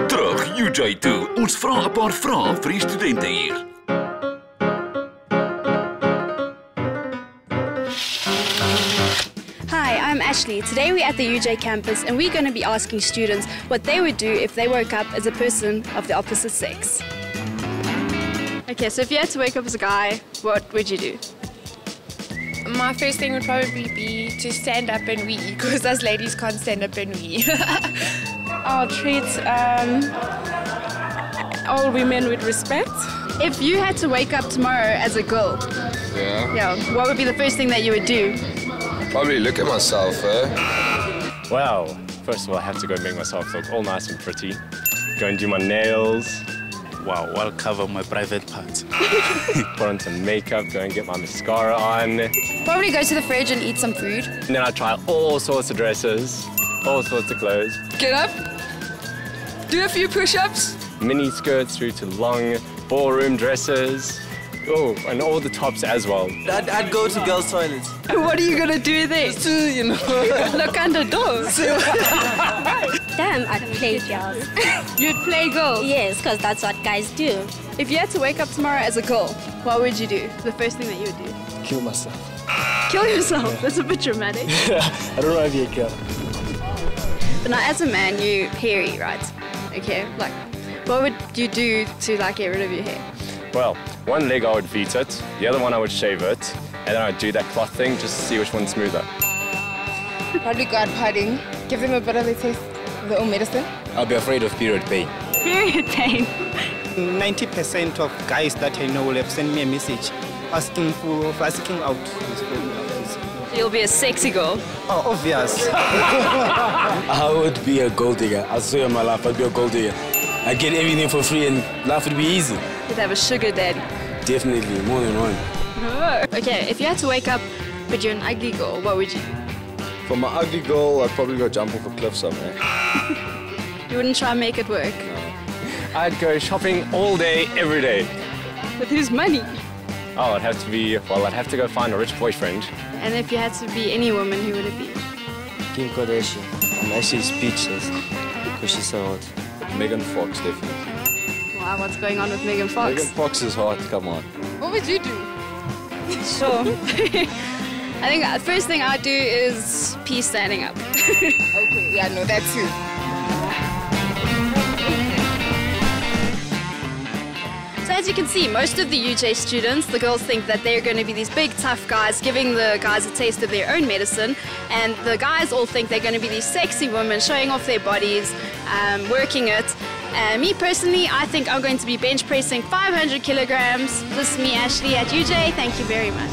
Terug UJ toe. Ons vra 'n paar vrae vir die studente hier. Hi, I'm Ashley. Today we're at the UJ campus and we're going to be asking students what they would do if they woke up as a person of the opposite sex. Okay, so if you had to wake up as a guy, what would you do? My first thing would probably be to stand up and wee, because us ladies can't stand up and wee. I'll treat all women with respect. If you had to wake up tomorrow as a girl, what would be the first thing that you would do? Probably look at myself, Well, first of all, I have to go and make myself look all nice and pretty. Go and do my nails. Wow, I'll cover my private parts. Put on some makeup, go and get my mascara on. Probably go to the fridge and eat some food. And then I try all sorts of dresses, all sorts of clothes. Get up, do a few push-ups. Mini skirts through to long ballroom dresses. Oh, and all the tops as well. I'd go to girls' toilets. What are you going to do there? Just to, Look under doors. Damn, I'd play girls. You'd play girl? Yes, because that's what guys do. If you had to wake up tomorrow as a girl, what would you do? The first thing that you would do? Kill myself. Kill yourself? That's a bit dramatic. I don't know if you kill. But now, as a man, you're hairy, right? Okay, like, what would you do to, like, get rid of your hair? Well, one leg I would beat it, the other one I would shave it, and then I'd do that cloth thing just to see which one's smoother. Probably go out partying, give them a bit of their own medicine. I'll be afraid of period pain. Period pain. 90% of guys that I know will have sent me a message asking out. You'll be a sexy girl. Oh, obvious. I would be a gold digger. I swear in my life, I'd be a gold digger. I get everything for free and life would be easy. You'd have a sugar daddy. Definitely, more than one. Okay, if you had to wake up but you're an ugly girl, what would you do? For my ugly girl, I'd probably go jump off a cliff somewhere. You wouldn't try and make it work? I'd go shopping all day, every day. With whose money? Oh, I'd have to go find a rich boyfriend. And if you had to be any woman, who would it be? Kim Kardashian. I'm actually speechless because she's so hot. Megan Fox, definitely. Wow, what's going on with Megan Fox? Megan Fox is hot, come on. What would you do? Sure. I think the first thing I'd do is pee standing up. Okay, yeah, no, that too. So as you can see, most of the UJ students, the girls think that they're going to be these big tough guys giving the guys a taste of their own medicine, and the guys all think they're going to be these sexy women showing off their bodies, working it. Me personally, I think I'm going to be bench pressing 500 kilograms. This is me, Ashley, at UJ. Thank you very much.